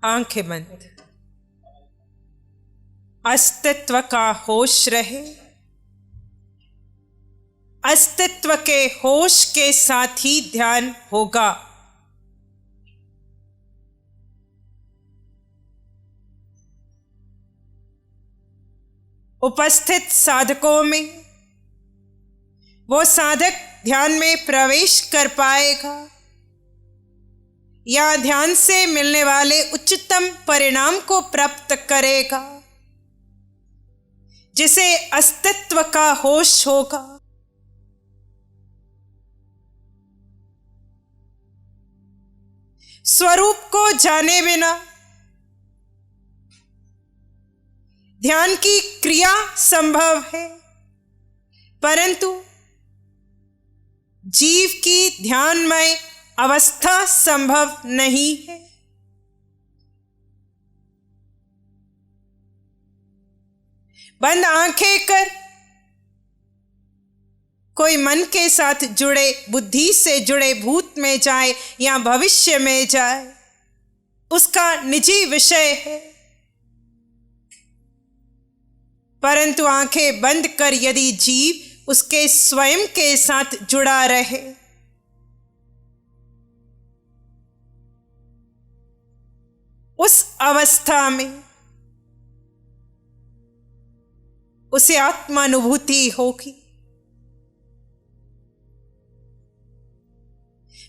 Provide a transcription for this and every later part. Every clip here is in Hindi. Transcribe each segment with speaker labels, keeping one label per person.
Speaker 1: आंखें बंद। अस्तित्व का होश रहे। अस्तित्व के होश के साथ ही ध्यान होगा। उपस्थित साधकों में वो साधक ध्यान में प्रवेश कर पाएगा या ध्यान से मिलने वाले उच्चतम परिणाम को प्राप्त करेगा जिसे अस्तित्व का होश होगा। स्वरूप को जाने बिना ध्यान की क्रिया संभव है, परंतु जीव की ध्यानमय अवस्था संभव नहीं है। बंद आंखें कर कोई मन के साथ जुड़े, बुद्धि से जुड़े भूत में जाए या भविष्य में जाए, उसका निजी विषय है, परंतु आंखें बंद कर यदि जीव उसके स्वयं के साथ जुड़ा रहे, उस अवस्था में उसे आत्मानुभूति होगी।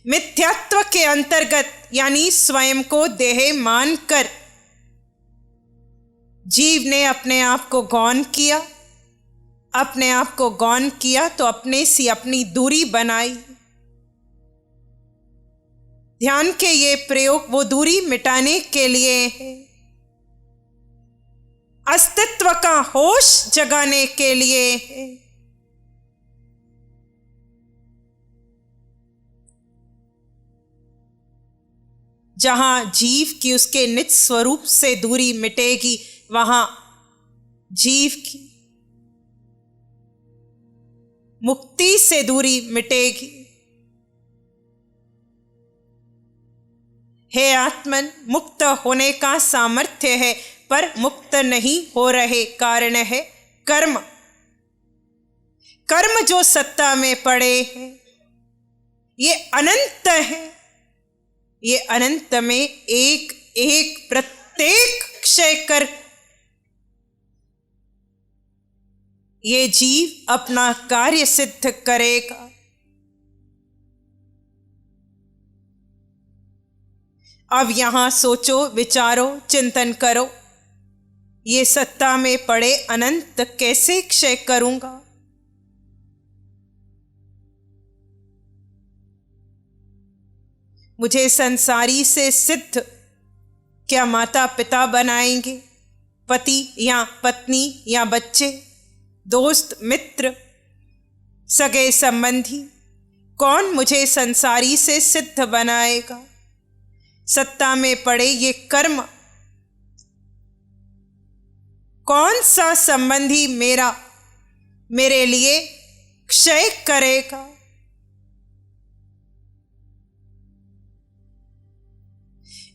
Speaker 1: मिथ्यात्व के अंतर्गत यानी स्वयं को देह मानकर जीव ने अपने आप को गौण किया। अपने आप को गौण किया तो अपने से अपनी दूरी बनाई। ध्यान के ये प्रयोग वो दूरी मिटाने के लिए है, अस्तित्व का होश जगाने के लिए है। जहां जीव की उसके निज स्वरूप से दूरी मिटेगी, वहां जीव की मुक्ति से दूरी मिटेगी। हे आत्मन, मुक्त होने का सामर्थ्य है, पर मुक्त नहीं हो रहे कारण है कर्म। कर्म जो सत्ता में पड़े हैं, ये अनंत है। ये अनंत में एक एक प्रत्येक क्षय कर ये जीव अपना कार्य सिद्ध करेगा। अब यहां सोचो, विचारो, चिंतन करो, ये सत्ता में पड़े अनंत कैसे क्षय करूंगा? मुझे संसारी से सिद्ध क्या माता पिता बनाएंगे, पति या पत्नी या बच्चे, दोस्त मित्र, सगे संबंधी? कौन मुझे संसारी से सिद्ध बनाएगा? सत्ता में पड़े ये कर्म, कौन सा संबंधी मेरे लिए क्षय करेगा?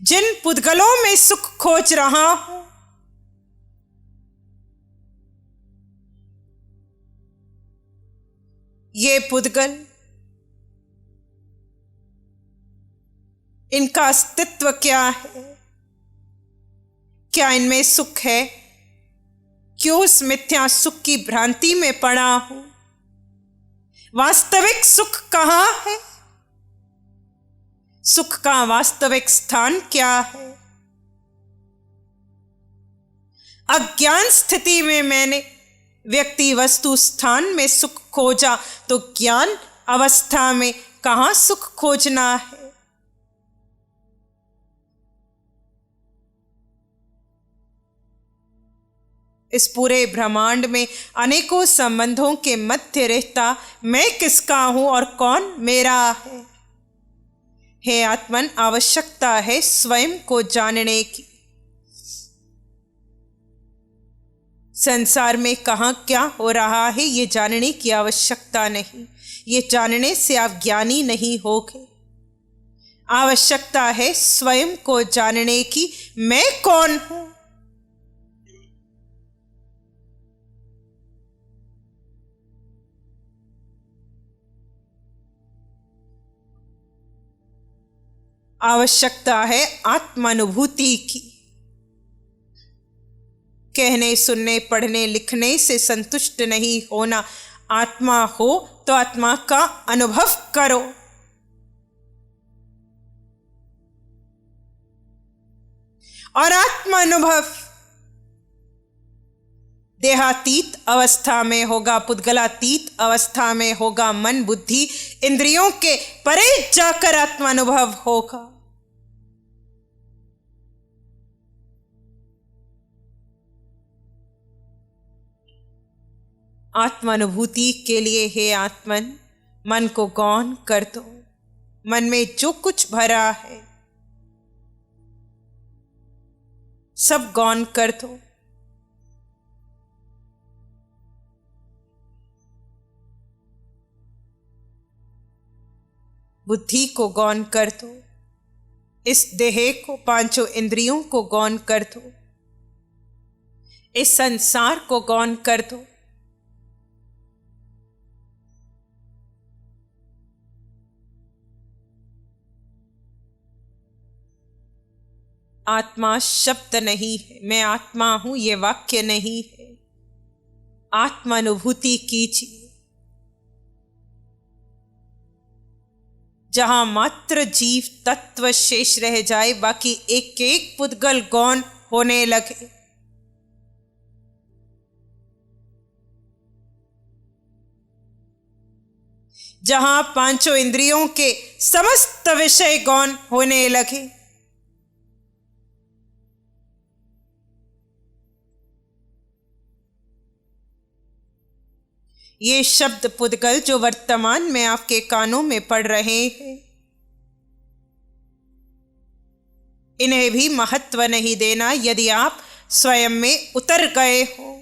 Speaker 1: जिन पुद्गलों में सुख खोज रहा हूं, ये पुद्गल, इनका अस्तित्व क्या है? क्या इनमें सुख है? क्यों उस मिथ्या सुख की भ्रांति में पड़ा हूं? वास्तविक सुख कहां है? सुख का वास्तविक स्थान क्या है? अज्ञान स्थिति में मैंने व्यक्ति वस्तु स्थान में सुख खोजा, तो ज्ञान अवस्था में कहां सुख खोजना है? इस पूरे ब्रह्मांड में अनेकों संबंधों के मध्य रहता मैं किसका हूं और कौन मेरा है? हे आत्मन, आवश्यकता है स्वयं को जानने की। संसार में कहां क्या हो रहा है ये जानने की आवश्यकता नहीं। ये जानने से आप ज्ञानी नहीं होगे। आवश्यकता है स्वयं को जानने की, मैं कौन हूं। आवश्यकता है आत्मानुभूति की। कहने, सुनने, पढ़ने, लिखने से संतुष्ट नहीं होना। आत्मा हो तो आत्मा का अनुभव करो। और आत्मानुभव देहातीत अवस्था में होगा, पुद्गलातीत अवस्था में होगा, मन बुद्धि इंद्रियों के परे जाकर आत्मानुभव होगा। आत्मानुभूति के लिए हे आत्मन, मन को गौण कर दो। मन में जो कुछ भरा है सब गौण कर दो। बुद्धि को गौण कर दो। इस देह को, पांचों इंद्रियों को गौण कर दो। इस संसार को गौण कर दो। आत्मा शब्द नहीं है, मैं आत्मा हूं ये वाक्य नहीं है। आत्मानुभूति कीजिए। जहां मात्र जीव तत्व शेष रह जाए, बाकी एक एक पुद्गल गौण होने लगे। जहां पांचों इंद्रियों के समस्त विषय गौण होने लगे। ये शब्द पुद्गल जो वर्तमान में आपके कानों में पड़ रहे हैं, इन्हें भी महत्व नहीं देना यदि आप स्वयं में उतर गए हो।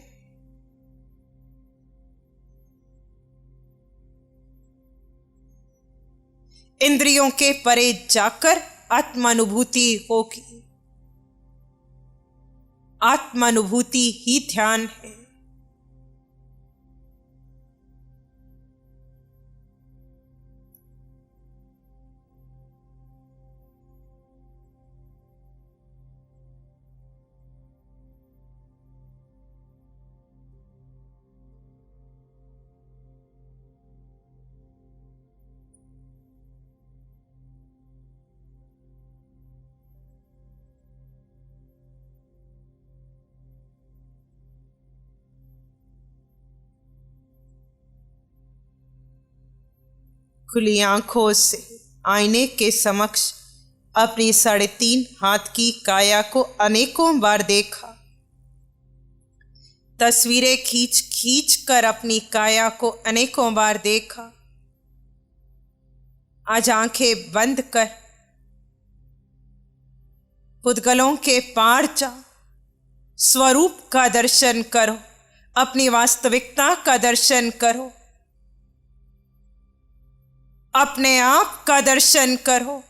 Speaker 1: इंद्रियों के परे जाकर आत्मानुभूति होगी। आत्मानुभूति ही ध्यान है। खुली आंखों से आईने के समक्ष अपनी 3.5 हाथ की काया को अनेकों बार देखा। तस्वीरें खींच खींच कर अपनी काया को अनेकों बार देखा। आज आंखें बंद कर पुद्गलों के पार जा, स्वरूप का दर्शन करो, अपनी वास्तविकता का दर्शन करो, अपने आप का दर्शन करो।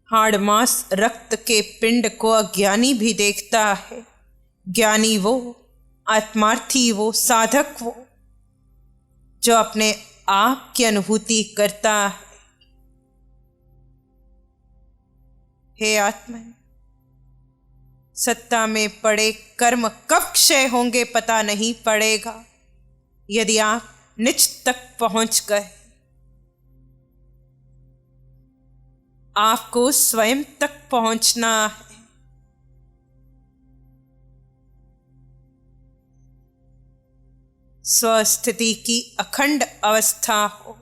Speaker 1: हाड़ मांस रक्त के पिंड को अज्ञानी भी देखता है। ज्ञानी वो, आत्मार्थी वो, साधक वो जो अपने आप की अनुभूति करता है। हे आत्मन, सत्ता में पड़े कर्म कब क्षय होंगे पता नहीं पड़ेगा यदि आप निज तक पहुंच गए। आपको स्वयं तक पहुंचना है। स्वस्थिति की अखंड अवस्था हो।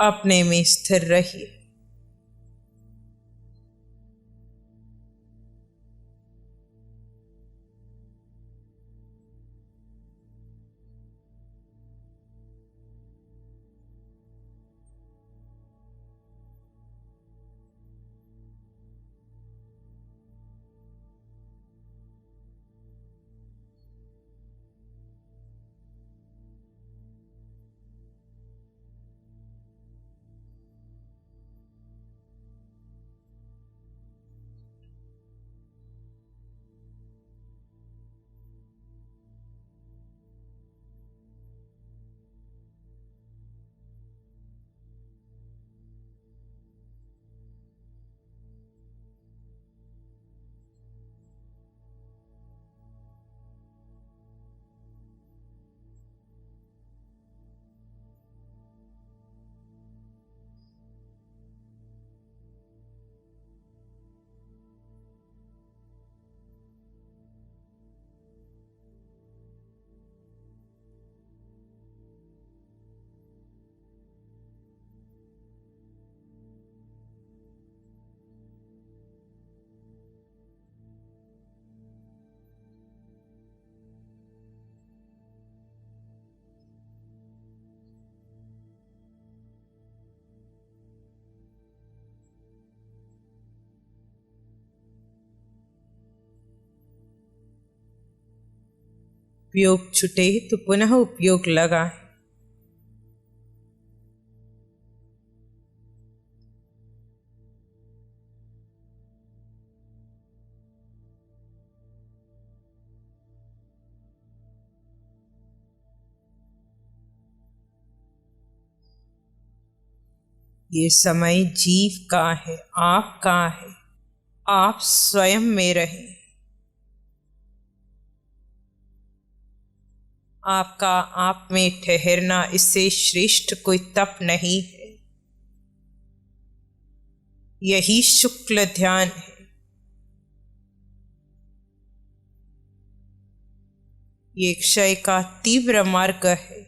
Speaker 1: अपने में स्थिर रहिए। उपयोग छूटे तो पुनः उपयोग लगाएं। ये समय जीव का है, आपका है। आप स्वयं में रहें। आपका आप में ठहरना इससे श्रेष्ठ कोई तप नहीं है। यही शुक्ल ध्यान है। ये क्षय का तीव्र मार्ग है।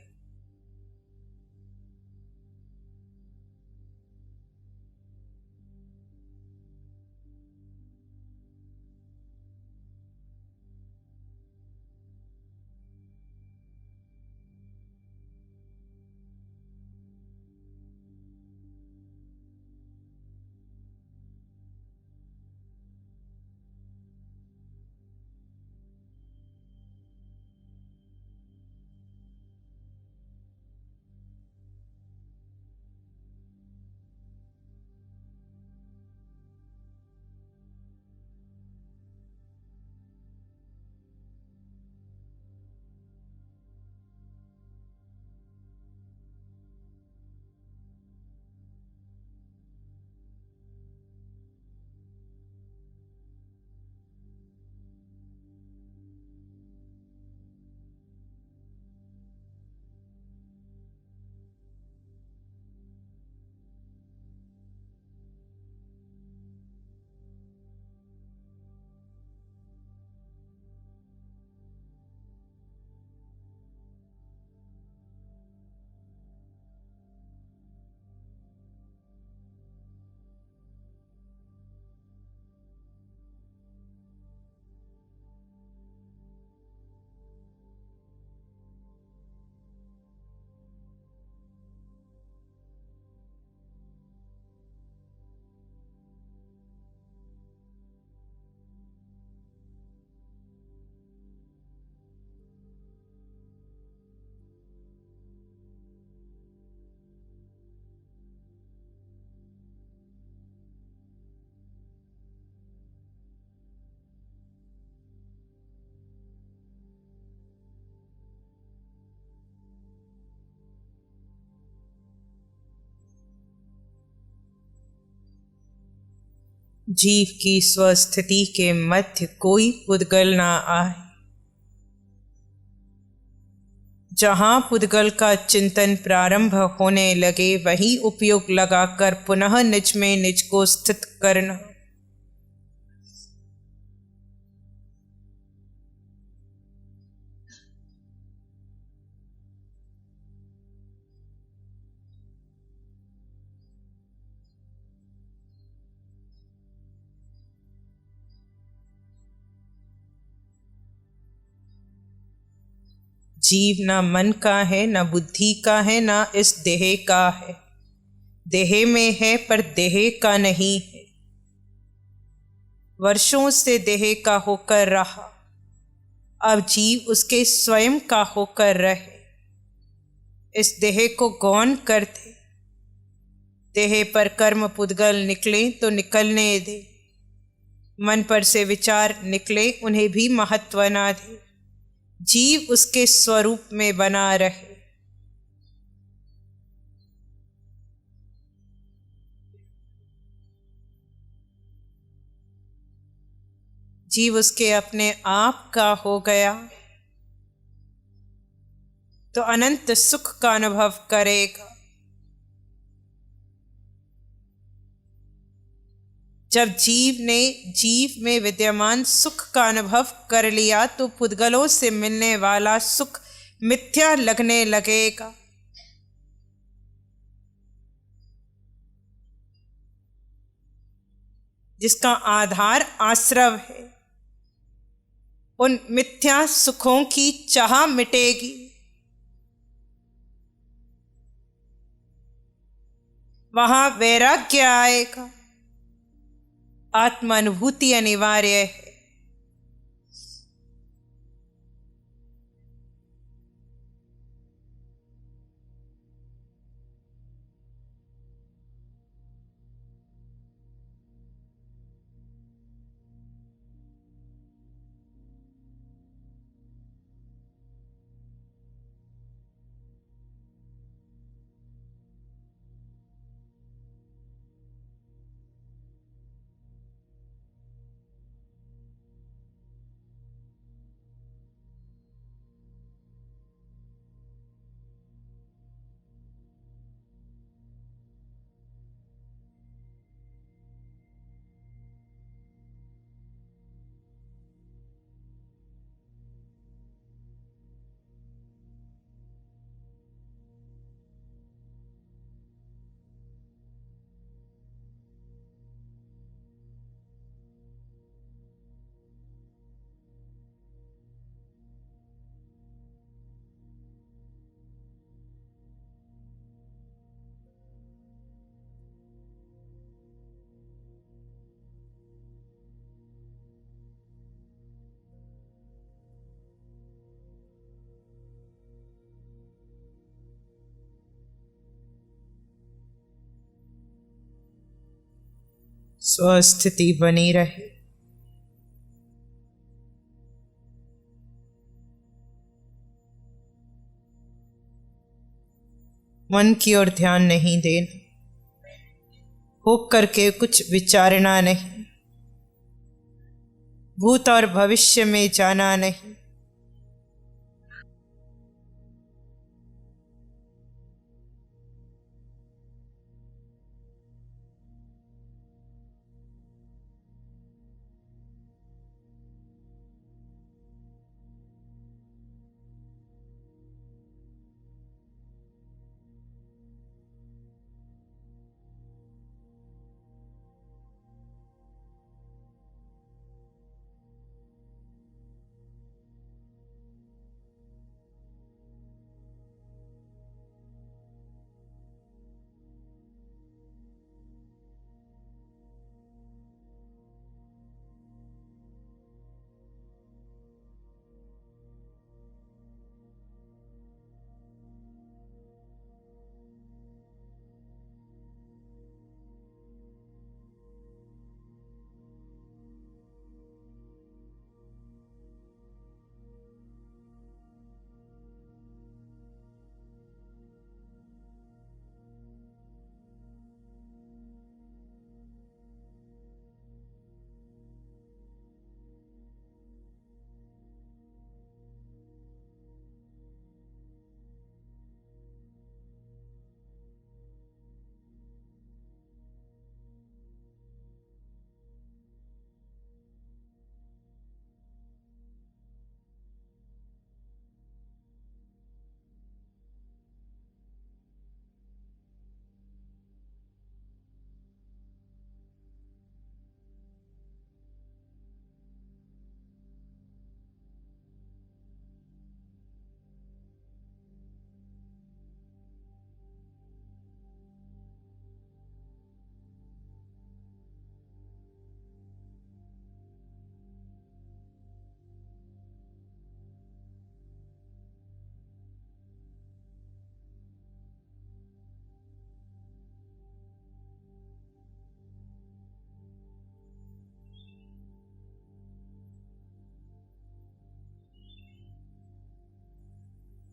Speaker 1: जीव की स्वस्थिति के मध्य कोई पुद्गल ना आए। जहाँ पुद्गल का चिंतन प्रारंभ होने लगे वहीं उपयोग लगाकर पुनः निज में निज को स्थित करना। जीव ना मन का है, ना बुद्धि का है, ना इस देह का है। देह में है पर देह का नहीं है। वर्षों से देह का होकर रहा, अब जीव उसके स्वयं का होकर रहे। इस देह को गौण कर दे, देह पर कर्म पुद्गल निकले तो निकलने दे। मन पर से विचार निकले, उन्हें भी महत्व ना दे। जीव उसके स्वरूप में बना रहे। जीव उसके अपने आप का हो गया तो अनंत सुख का अनुभव करेगा। जब जीव ने जीव में विद्यमान सुख का अनुभव कर लिया तो पुद्गलों से मिलने वाला सुख मिथ्या लगने लगेगा। जिसका आधार आश्रव है, उन मिथ्या सुखों की चाह मिटेगी। वहां वैराग्य आएगा। आत्मानुभूति अनिवार्य है। स्वस्थिति बनी रहे। मन की ओर ध्यान नहीं देना, हो करके कुछ विचारना नहीं, भूत और भविष्य में जाना नहीं।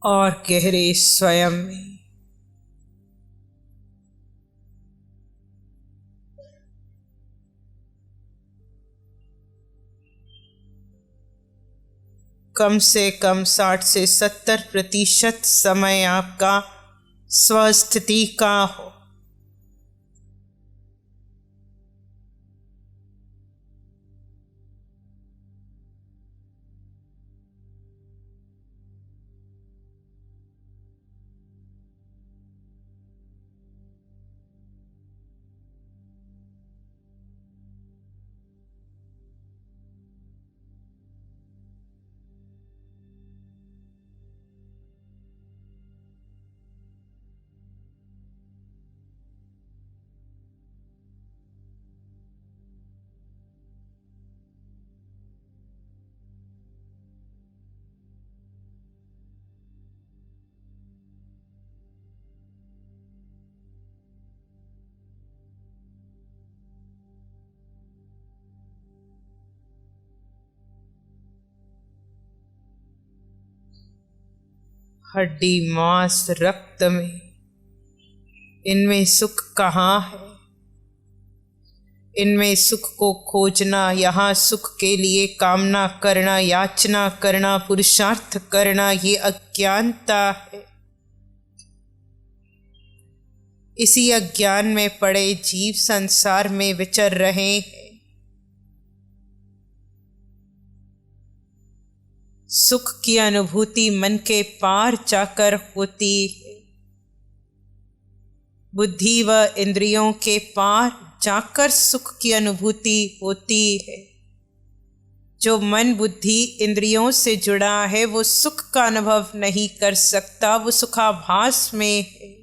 Speaker 1: और गहरे स्वयं में। कम से कम 60 से 70% समय आपका स्वस्थिति का हो। हड्डी मांस रक्त में, इनमें सुख कहाँ है? इनमें सुख को खोजना, यहाँ सुख के लिए कामना करना, याचना करना, पुरुषार्थ करना, ये अज्ञानता है। इसी अज्ञान में पड़े जीव संसार में विचर रहे हैं। सुख की अनुभूति मन के पार जाकर होती है, बुद्धि व इंद्रियों के पार जाकर सुख की अनुभूति होती है। जो मन बुद्धि इंद्रियों से जुड़ा है वो सुख का अनुभव नहीं कर सकता, वो सुखाभास में है।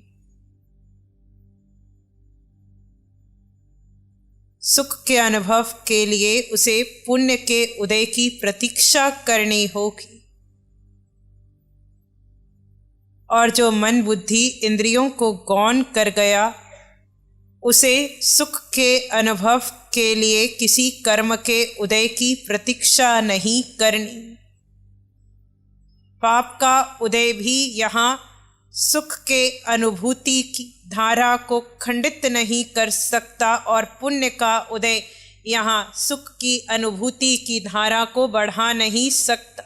Speaker 1: सुख के अनुभव के लिए उसे पुण्य के उदय की प्रतीक्षा करनी होगी। और जो मन बुद्धि इंद्रियों को गौण कर गया, उसे सुख के अनुभव के लिए किसी कर्म के उदय की प्रतीक्षा नहीं करनी। पाप का उदय भी यहाँ सुख के अनुभूति की धारा को खंडित नहीं कर सकता, और पुण्य का उदय यहाँ सुख की अनुभूति की धारा को बढ़ा नहीं सकता।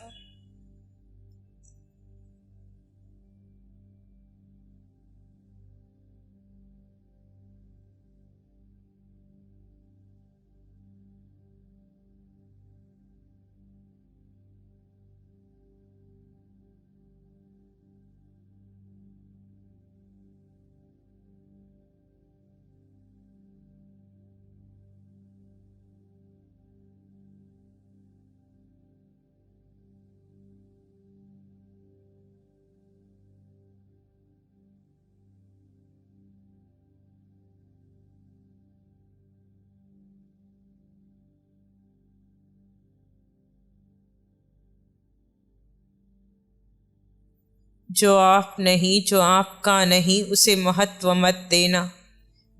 Speaker 1: जो आप नहीं, जो आपका नहीं, उसे महत्व मत देना।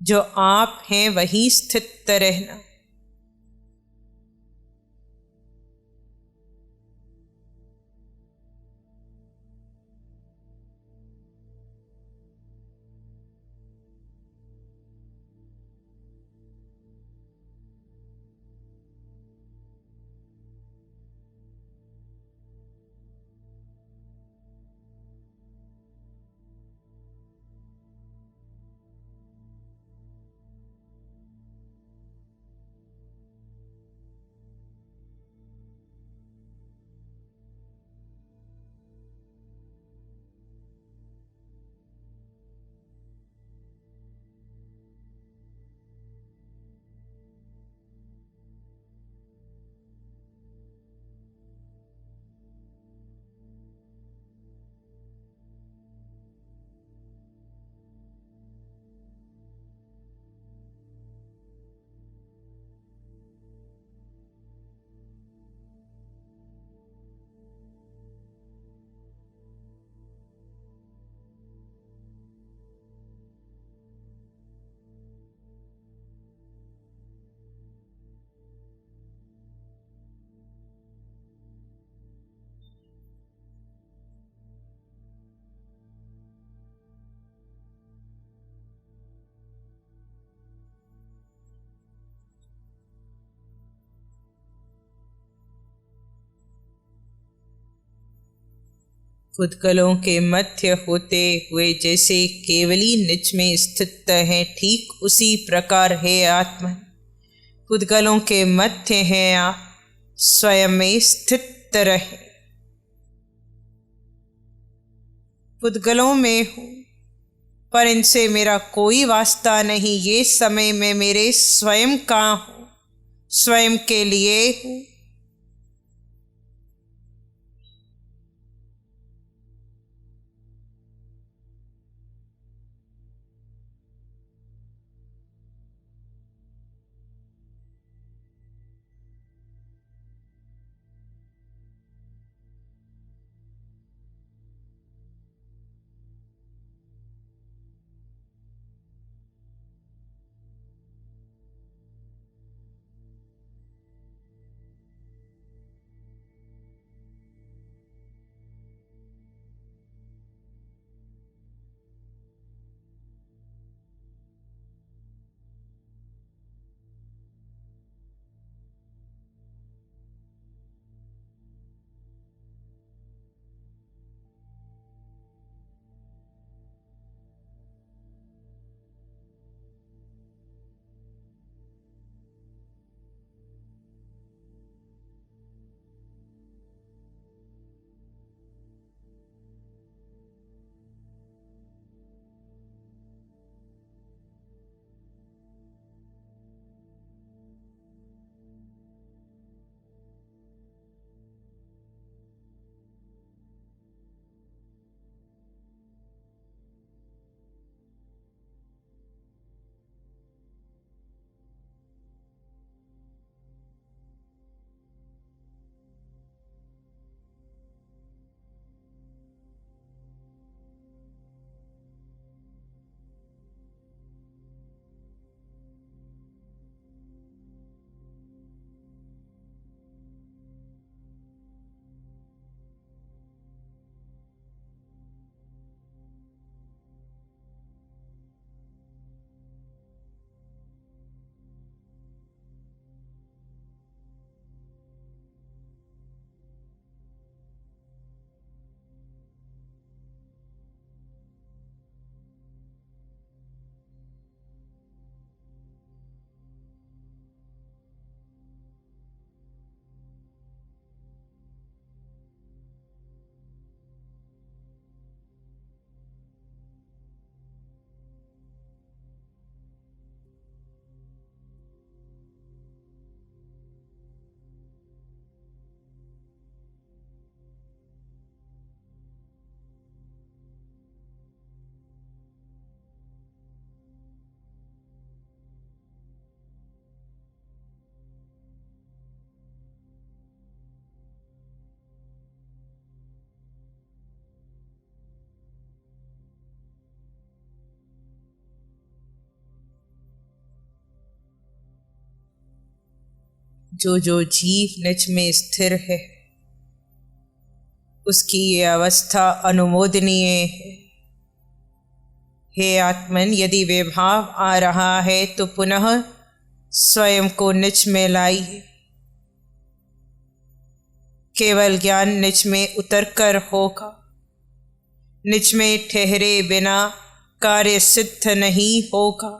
Speaker 1: जो आप हैं वहीं स्थित रहना। फुदगलों के मध्य होते हुए जैसे केवली निज में स्थित है, ठीक उसी प्रकार है आत्मन फुदगलों के मध्य है आप स्वयं में स्थित रहे। फुदगलों में हूँ पर इनसे मेरा कोई वास्ता नहीं, ये समय में मेरे स्वयं का हूँ, स्वयं के लिए हूँ। जो जो जीव निज में स्थिर है उसकी ये अवस्था अनुमोदनीय है। हे आत्मन, यदि वे भाव आ रहा है तो पुनः स्वयं को निज में लाइए। केवल ज्ञान निज में उतरकर होगा, निज में ठहरे बिना कार्य सिद्ध नहीं होगा।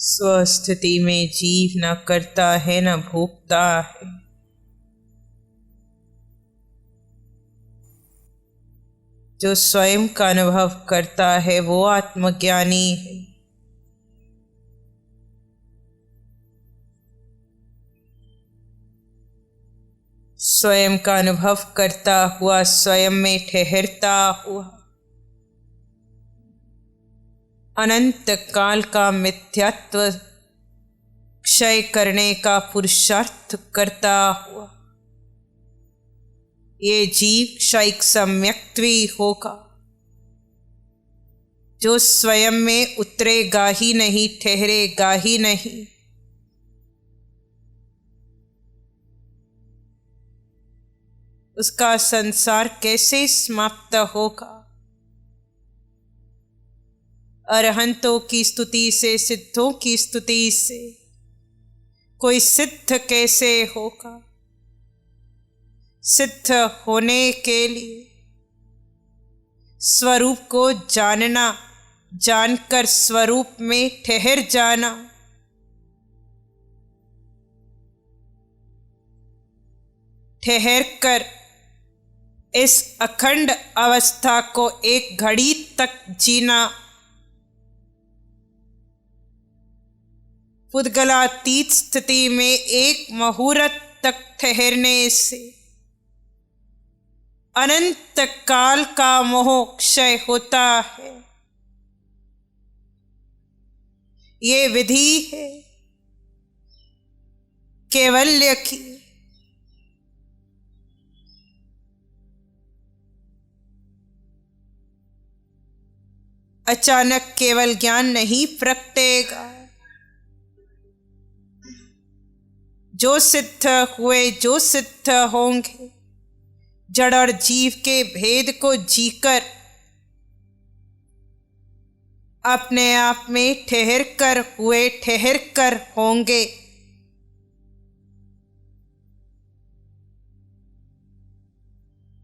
Speaker 1: स्वस्थिति में जीव न करता है न भोगता है। जो स्वयं का अनुभव करता है वो आत्मज्ञानी है। स्वयं का अनुभव करता हुआ स्वयं में ठहरता हुआ अनंत काल का मिथ्यात्व क्षय करने का पुरुषार्थ करता हुआ ये जीव क्षयिक सम्यक्त्वी होगा, जो स्वयं में उतरेगा ही नहीं, ठहरेगा ही नहीं। उसका संसार कैसे समाप्त होगा? अरहंतों की स्तुति से, सिद्धों की स्तुति से कोई सिद्ध कैसे होगा? सिद्ध होने के लिए स्वरूप को जानना, जानकर स्वरूप में ठहर जाना, ठहर कर इस अखंड अवस्था को एक घड़ी तक जीना, पुद्गलातीत स्थिति में एक मुहूर्त तक ठहरने से अनंत काल का मोह क्षय होता है। ये विधि है कैवल्य की। अचानक केवल ज्ञान नहीं प्रगटेगा। जो सिद्ध हुए, जो सिद्ध होंगे, जड़ और जीव के भेद को जीकर अपने आप में ठहर कर हुए, ठहर कर होंगे।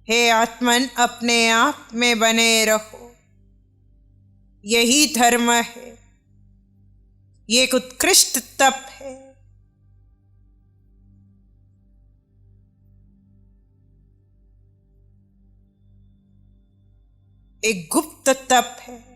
Speaker 1: हे आत्मन, अपने आप में बने रहो, यही धर्म है। ये एक उत्कृष्ट तप है। एक गुप्त तप है।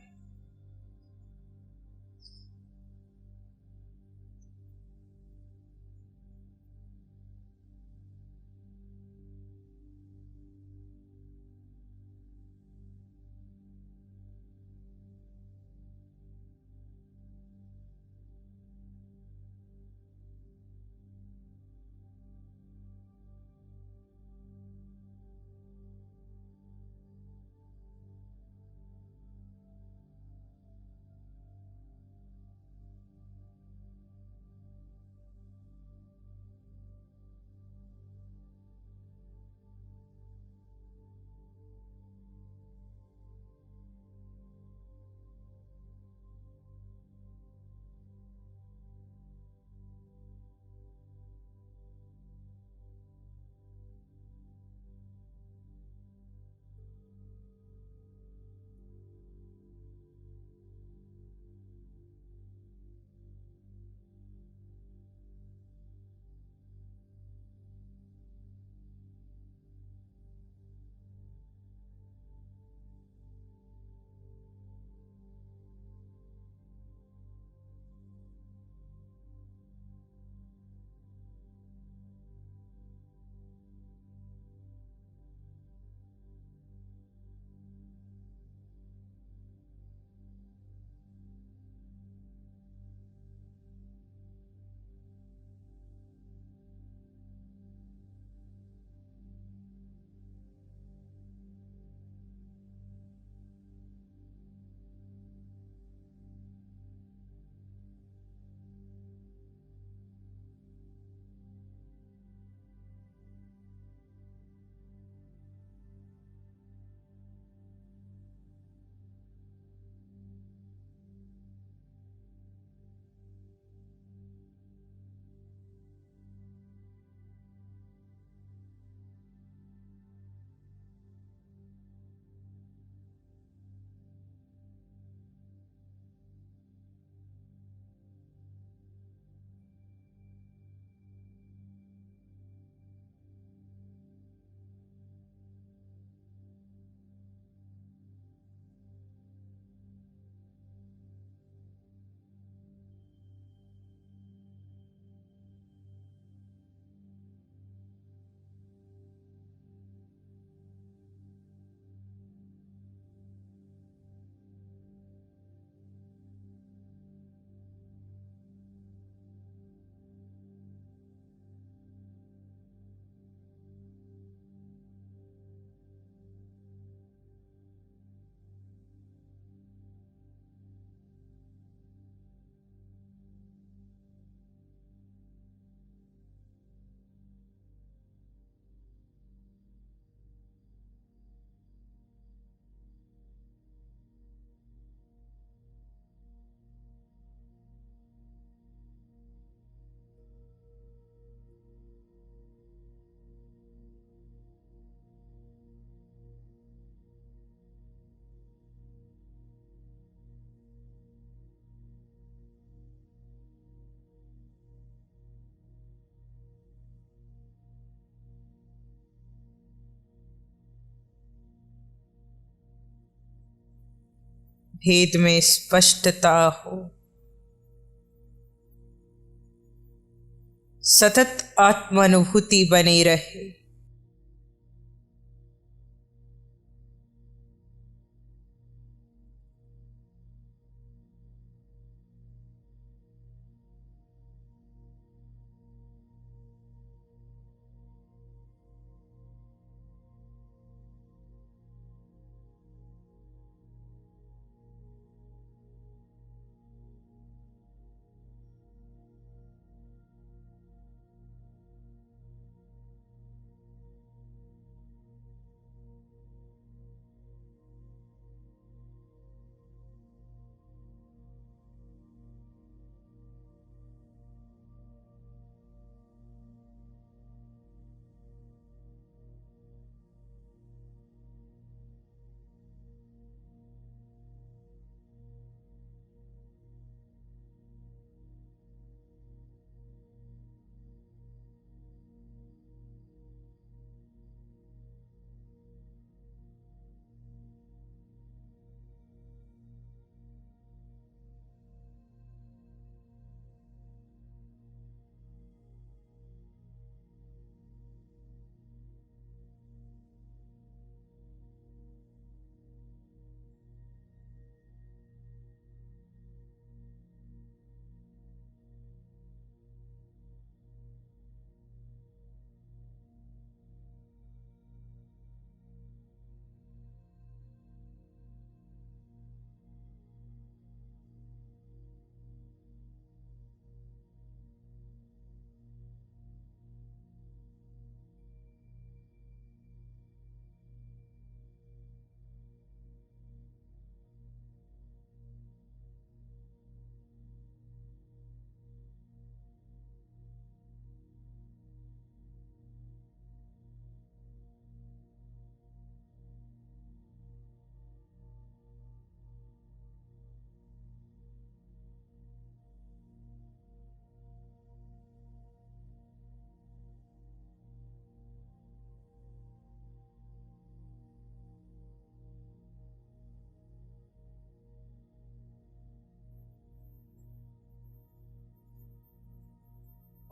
Speaker 1: भेद में स्पष्टता हो। सतत आत्मानुभूति बनी रहे।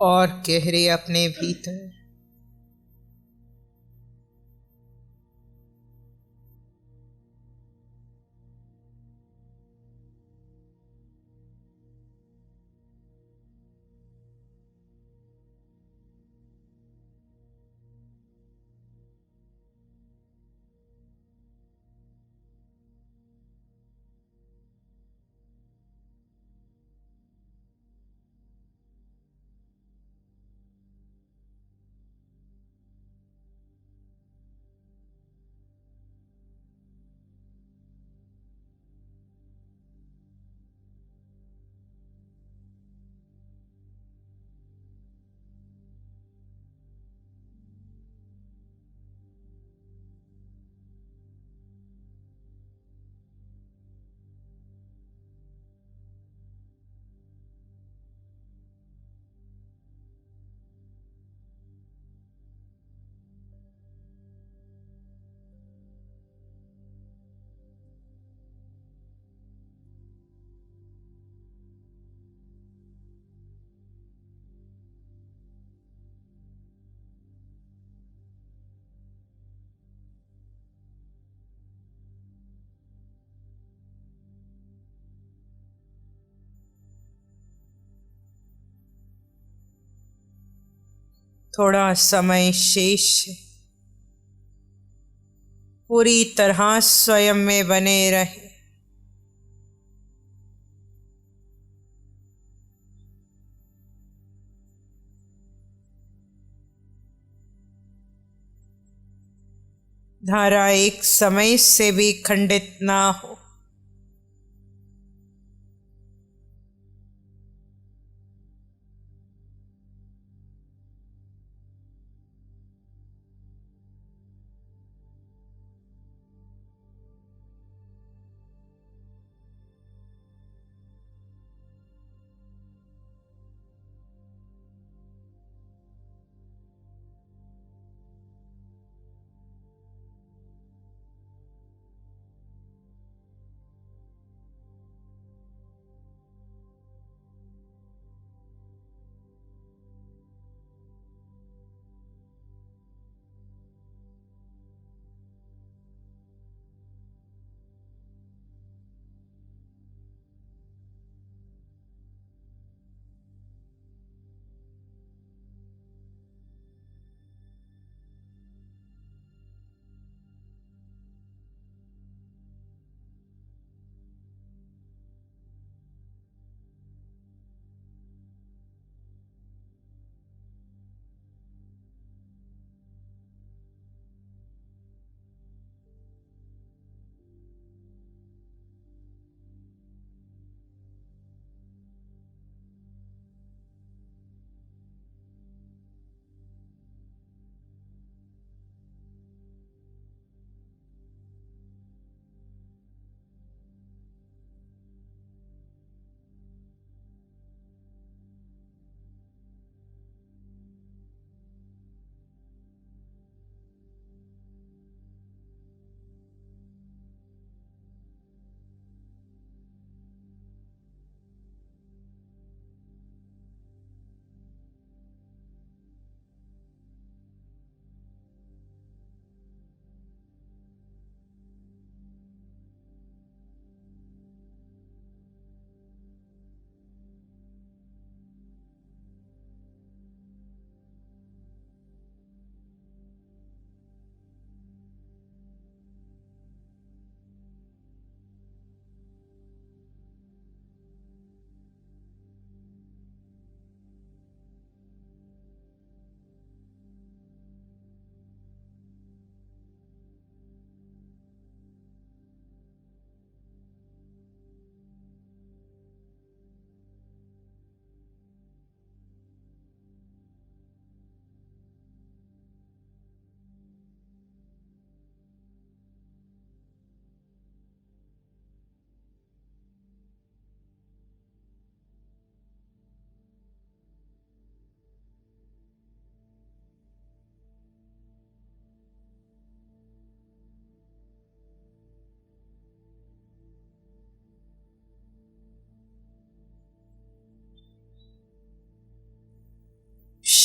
Speaker 1: और गहरे अपने भीतर। थोड़ा समय शेष है। पूरी तरह स्वयं में बने रहे। धारा एक समय से भी खंडित ना हो।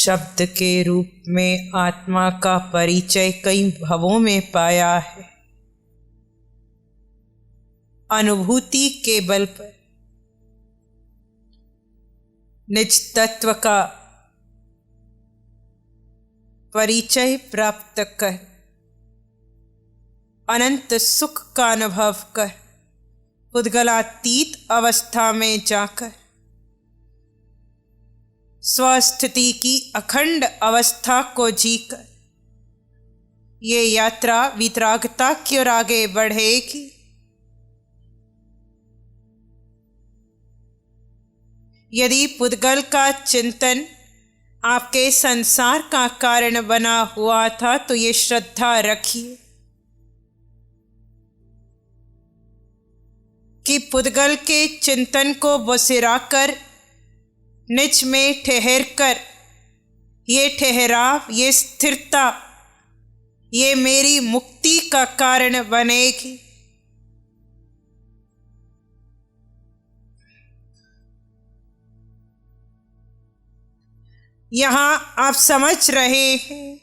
Speaker 1: शब्द के रूप में आत्मा का परिचय कई भवों में पाया है। अनुभूति के बल पर निज तत्व का परिचय प्राप्त कर अनंत सुख का अनुभव कर पुद्गलातीत अवस्था में जाकर स्वस्थिति की अखंड अवस्था को जीकर ये यात्रा वितरागता की ओर आगे बढ़ेगी। यदि पुद्गल का चिंतन आपके संसार का कारण बना हुआ था तो ये श्रद्धा रखिए कि पुद्गल के चिंतन को बसिराकर निज में ठहर कर ये ठहराव, ये स्थिरता, ये मेरी मुक्ति का कारण बनेगी। यहाँ आप समझ रहे हैं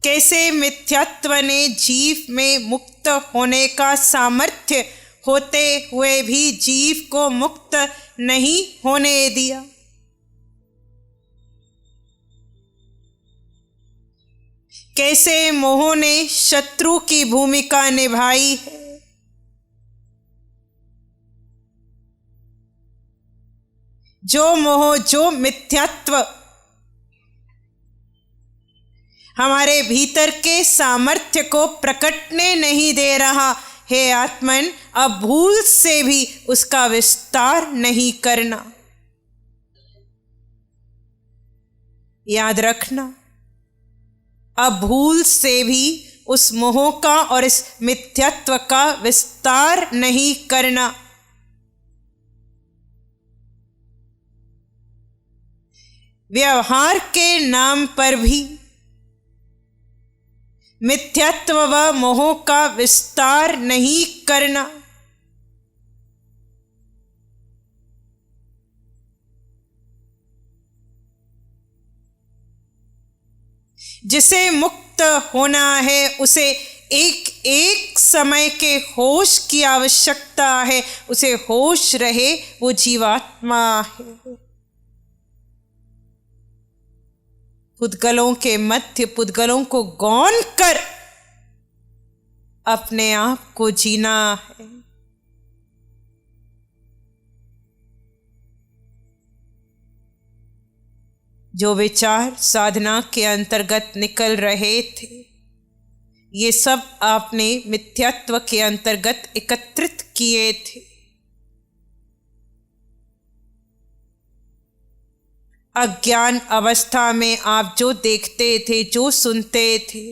Speaker 1: कैसे मिथ्यात्व ने जीव में मुक्त होने का सामर्थ्य होते हुए भी जीव को मुक्त नहीं होने दिया। कैसे मोह ने शत्रु की भूमिका निभाई है। जो मोह, जो मिथ्यात्व हमारे भीतर के सामर्थ्य को प्रकटने नहीं दे रहा, हे आत्मन, अब भूल से भी उसका विस्तार नहीं करना। याद रखना, अब भूल से भी उस मोह का और इस मिथ्यात्व का विस्तार नहीं करना। व्यवहार के नाम पर भी मिथ्यात्व व मोह का विस्तार नहीं करना। जिसे मुक्त होना है उसे एक एक समय के होश की आवश्यकता है। उसे होश रहे, वो जीवात्मा है। पुद्गलों के मध्य पुद्गलों को गौन कर अपने आप को जीना है। जो विचार साधना के अंतर्गत निकल रहे थे, ये सब आपने मिथ्यात्व के अंतर्गत एकत्रित किए थे। अज्ञान अवस्था में आप जो देखते थे, जो सुनते थे,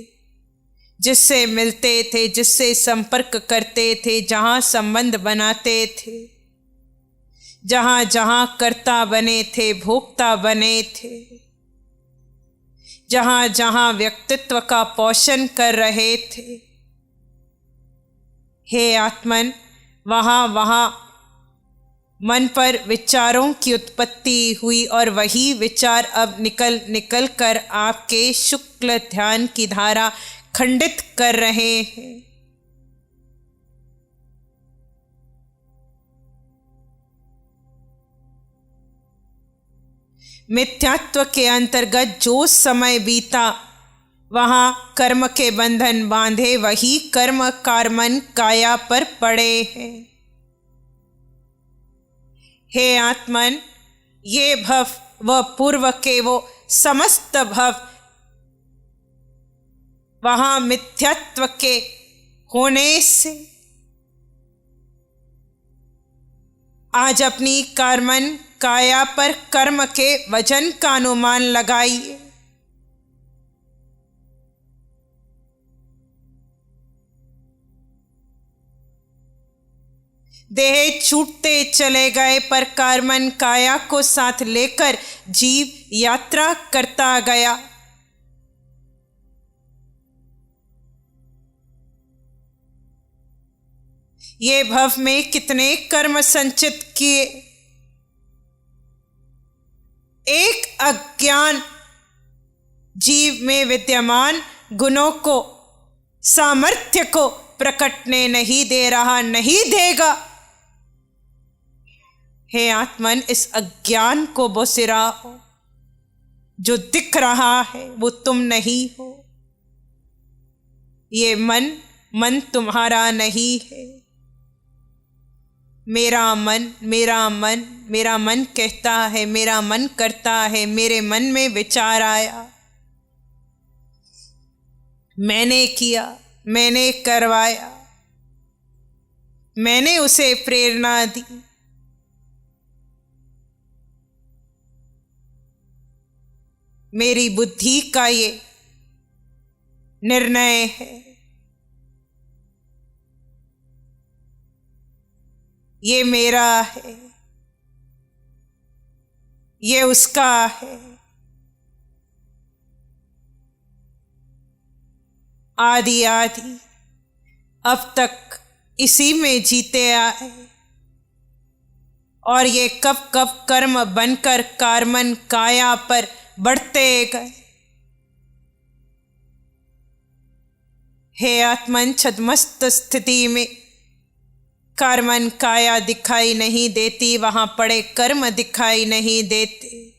Speaker 1: जिससे मिलते थे, जिससे संपर्क करते थे, जहाँ संबंध बनाते थे, जहाँ जहाँ कर्ता बने थे, भोक्ता बने थे, जहाँ जहाँ व्यक्तित्व का पोषण कर रहे थे, हे आत्मन, वहाँ वहाँ मन पर विचारों की उत्पत्ति हुई और वही विचार अब निकल निकल कर आपके शुक्ल ध्यान की धारा खंडित कर रहे हैं। मिथ्यात्व के अंतर्गत जो समय बीता, वहाँ कर्म के बंधन बांधे वही कर्म कारमन काया पर पड़े हैं। हे आत्मन, ये भव व पूर्व के वो समस्त भव वहाँ मिथ्यात्व के होने से आज अपनी कर्मन काया पर कर्म के वजन का अनुमान लगाइए। देह छूटते चले गए पर कर्मन काया को साथ लेकर जीव यात्रा करता गया। ये भव में कितने कर्म संचित किए, एक अज्ञान जीव में विद्यमान गुणों को, सामर्थ्य को प्रकटने नहीं दे रहा, नहीं देगा। हे आत्मन, इस अज्ञान को बोसिराओ। जो दिख रहा है वो तुम नहीं हो। ये मन तुम्हारा नहीं है। मेरा मन कहता है, मेरा मन करता है, मेरे मन में विचार आया, मैंने किया, मैंने करवाया, मैंने उसे प्रेरणा दी। मेरी बुद्धि का ये निर्णय है। ये मेरा है, ये उसका है। आदि अब तक इसी में जीते आए और ये कब कब कर्म बनकर कार्मन काया पर बढ़ते गए। हे आत्मन, छद्मस्त स्थिति में कर्मन काया दिखाई नहीं देती, वहां पड़े कर्म दिखाई नहीं देते।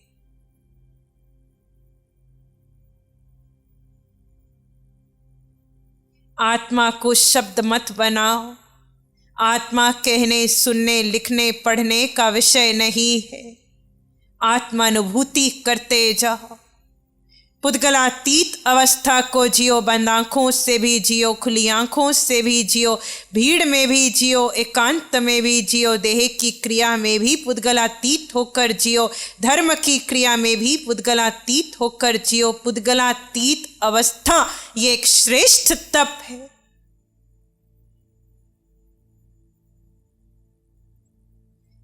Speaker 1: आत्मा को शब्द मत बनाओ। आत्मा कहने, सुनने, लिखने, पढ़ने का विषय नहीं है। आत्मानुभूति करते जाओ। पुद्गलातीत अवस्था को जियो। बंद आंखों से भी जियो, खुली आंखों से भी जियो, भीड़ में भी जियो, एकांत में भी जियो, देह की क्रिया में भी पुद्गलातीत होकर जियो, धर्म की क्रिया में भी पुद्गलातीत होकर जियो। पुद्गलातीत अवस्था ये एक श्रेष्ठ तप है।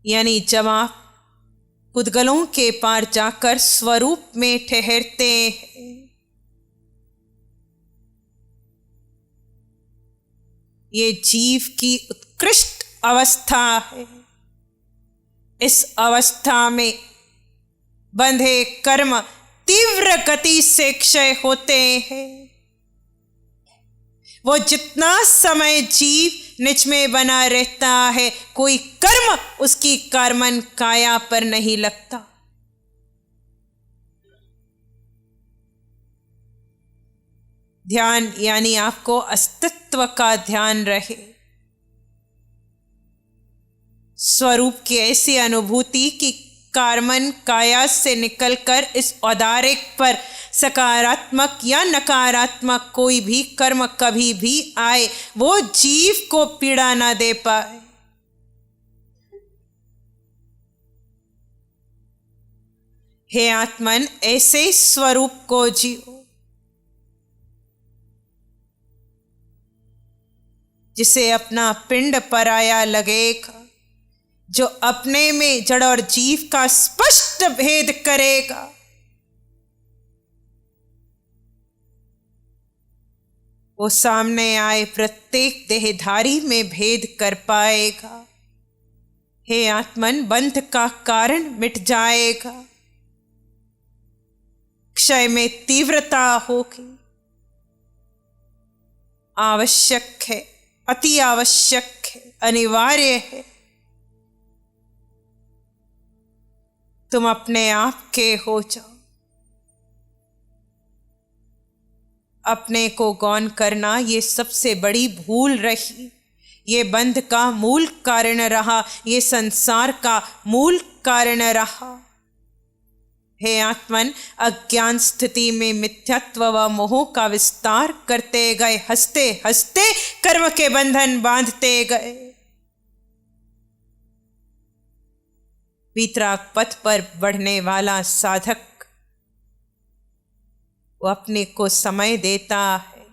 Speaker 1: यानी जब आप पुद्गलों के पार जाकर स्वरूप में ठहरते हैं, ये जीव की उत्कृष्ट अवस्था है। इस अवस्था में बंधे कर्म तीव्र गति से क्षय होते हैं। वो जितना समय जीव निज में बना रहता है, कोई कर्म उसकी कर्मन काया पर नहीं लगता। ध्यान यानी आपको अस्तित्व का ध्यान रहे, स्वरूप की ऐसी अनुभूति कि कर्मन काया से निकलकर इस औदारिक पर सकारात्मक या नकारात्मक कोई भी कर्म कभी भी आए, वो जीव को पीड़ा ना दे पाए। हे आत्मन, ऐसे स्वरूप को जियो जिसे अपना पिंड पराया लगेगा, जो अपने में जड़ और जीव का स्पष्ट भेद करेगा। वो सामने आए प्रत्येक देहधारी में भेद कर पाएगा। हे आत्मन, बंध का कारण मिट जाएगा, क्षय में तीव्रता होगी। आवश्यक है, अति आवश्यक है, अनिवार्य है। तुम अपने आप के हो जाओ। अपने को गौण करना ये सबसे बड़ी भूल रही। ये बंध का मूल कारण रहा, ये संसार का मूल कारण रहा। हे आत्मन, अज्ञान स्थिति में मिथ्यात्व व मोह का विस्तार करते गए, हंसते हंसते कर्म के बंधन बांधते गए। वीतराग पथ पर बढ़ने वाला साधक वो अपने को समय देता है,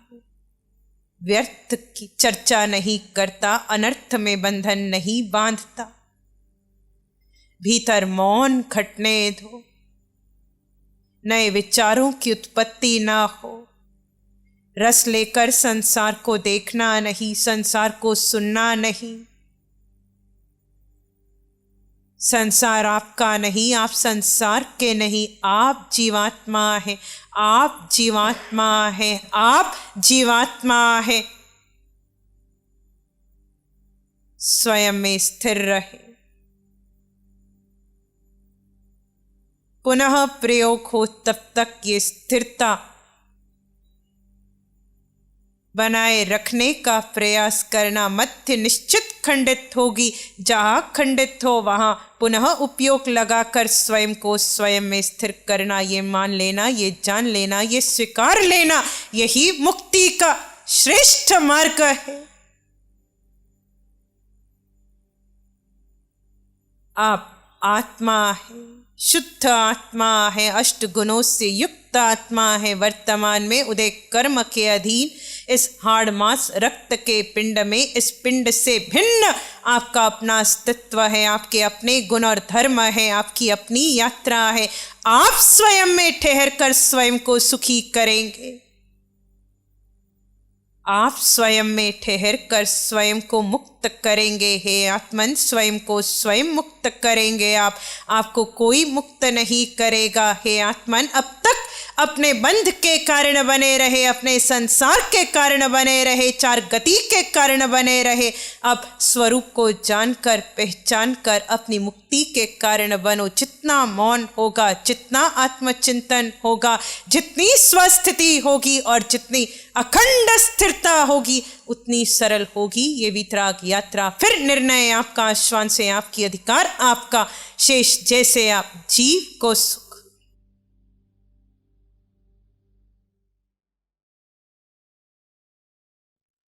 Speaker 1: व्यर्थ की चर्चा नहीं करता, अनर्थ में बंधन नहीं बांधता। भीतर मौन घटने दो, नए विचारों की उत्पत्ति ना हो। रस लेकर संसार को देखना नहीं, संसार को सुनना नहीं। संसार आपका नहीं, आप संसार के नहीं, आप जीवात्मा है, आप जीवात्मा है, आप जीवात्मा है। स्वयं में स्थिर रहे। पुनः प्रयोग हो तब तक ये स्थिरता बनाए रखने का प्रयास करना। मध्य निश्चित खंडित होगी, जहाँ खंडित हो वहाँ पुनः उपयोग लगाकर स्वयं को स्वयं में स्थिर करना। ये मान लेना, ये जान लेना, ये स्वीकार लेना, यही मुक्ति का श्रेष्ठ मार्ग है। आप आत्मा है, शुद्ध आत्मा है, अष्ट गुणों से युक्त आत्मा है। वर्तमान में उदय कर्म के अधीन इस हाड़ मांस रक्त के पिंड में, इस पिंड से भिन्न आपका अपना अस्तित्व है, आपके अपने गुण और धर्म है, आपकी अपनी यात्रा है। आप स्वयं में ठहर कर स्वयं को सुखी करेंगे। आप स्वयं में ठहर कर स्वयं को मुक्त करेंगे। हे आत्मन, स्वयं को स्वयं मुक्त करेंगे आप। आपको कोई मुक्त नहीं करेगा। हे आत्मन, अब तक अपने बंध के कारण बने रहे, अपने संसार के कारण बने रहे, चार गति के कारण बने रहे। अब स्वरूप को जानकर, पहचान कर अपनी मुक्ति के कारण बनो। जितना मौन होगा, जितना आत्मचिंतन होगा, जितनी स्वस्थिति होगी और जितनी अखंड स्थिरता होगी, उतनी सरल होगी ये वितराग यात्रा। फिर निर्णय आपका, आश्वान से आपकी, अधिकार आपका। शेष जैसे आप जीव को